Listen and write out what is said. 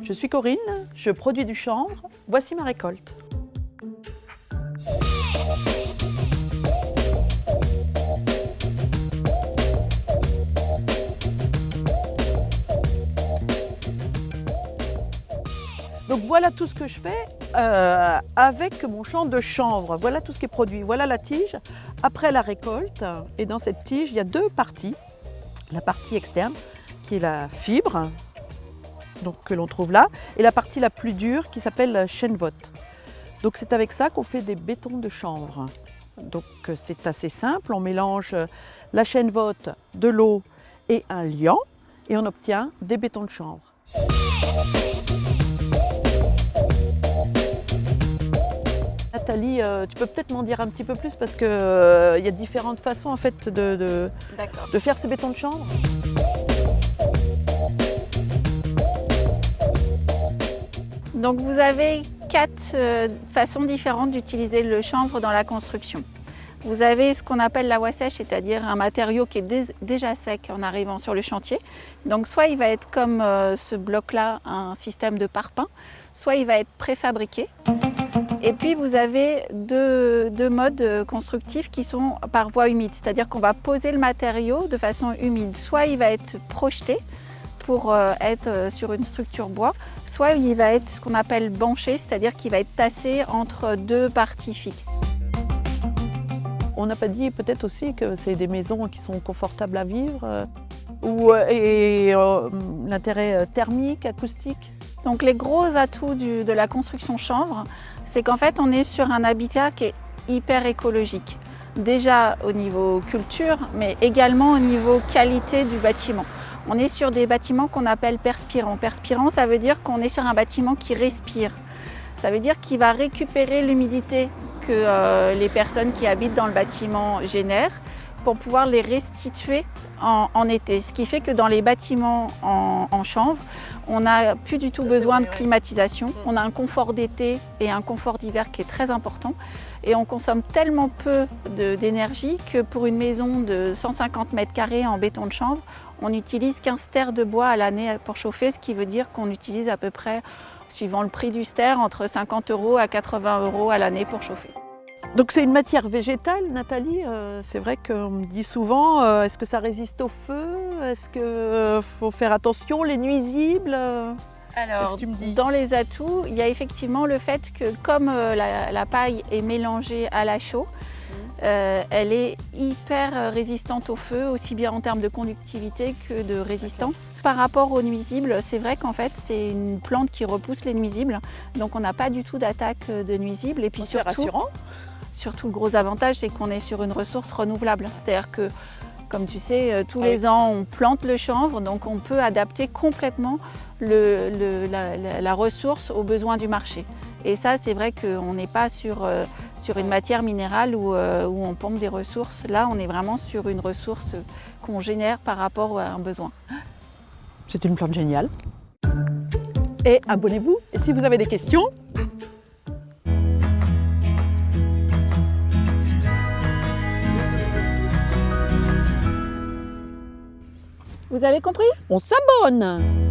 Je suis Corinne, je produis du chanvre, voici ma récolte. Donc voilà tout ce que je fais avec mon champ de chanvre. Voilà tout ce qui est produit. Voilà la tige. Après la récolte, et dans cette tige, il y a deux parties. La partie externe, qui est la fibre, donc, que l'on trouve là, et la partie la plus dure, qui s'appelle la chènevotte. Donc c'est avec ça qu'on fait des bétons de chanvre. Donc c'est assez simple. On mélange la chènevotte, de l'eau et un liant, et on obtient des bétons de chanvre. Nathalie, tu peux peut-être m'en dire un petit peu plus parce qu'il y a différentes façons en fait, de faire ces bétons de chanvre. Donc vous avez 4 façons différentes d'utiliser le chanvre dans la construction. Vous avez ce qu'on appelle la sèche, c'est-à-dire un matériau qui est déjà sec en arrivant sur le chantier. Donc soit il va être comme ce bloc-là, un système de parpaing, soit il va être préfabriqué. Et puis vous avez deux modes constructifs qui sont par voie humide, c'est-à-dire qu'on va poser le matériau de façon humide. Soit il va être projeté pour être sur une structure bois, soit il va être ce qu'on appelle banché, c'est-à-dire qu'il va être tassé entre deux parties fixes. On n'a pas dit peut-être aussi que c'est des maisons qui sont confortables à vivre l'intérêt thermique, acoustique. Donc les gros atouts de la construction chanvre, c'est qu'en fait on est sur un habitat qui est hyper écologique. Déjà au niveau culture, mais également au niveau qualité du bâtiment. On est sur des bâtiments qu'on appelle perspirants. Perspirant, ça veut dire qu'on est sur un bâtiment qui respire. Ça veut dire qu'il va récupérer l'humidité que les personnes qui habitent dans le bâtiment génèrent pour pouvoir les restituer en été. Ce qui fait que dans les bâtiments en chanvre, on n'a plus du tout besoin de climatisation. On a un confort d'été et un confort d'hiver qui est très important. Et on consomme tellement peu d'énergie que pour une maison de 150 mètres carrés en béton de chanvre, on utilise 15 stères de bois à l'année pour chauffer, ce qui veut dire qu'on utilise à peu près, suivant le prix du stère, entre 50 € à 80 € à l'année pour chauffer. Donc c'est une matière végétale, Nathalie. C'est vrai qu'on me dit souvent, est-ce que ça résiste au feu? Est-ce qu'il faut faire attention, les nuisibles? Alors, dans les atouts, il y a effectivement le fait que comme la paille est mélangée à la chaux, elle est hyper résistante au feu, aussi bien en termes de conductivité que de résistance. Par rapport aux nuisibles, c'est vrai qu'en fait c'est une plante qui repousse les nuisibles, donc on n'a pas du tout d'attaque de nuisibles. Et puis surtout le gros avantage, c'est qu'on est sur une ressource renouvelable. C'est-à-dire que, comme tu sais, tous les ans on plante le chanvre, donc on peut adapter complètement la ressource aux besoins du marché. Et ça, c'est vrai qu'on n'est pas sur une matière minérale où on pompe des ressources. Là, on est vraiment sur une ressource qu'on génère par rapport à un besoin. C'est une plante géniale. Et abonnez-vous. Et si vous avez des questions, vous avez compris? on s'abonne.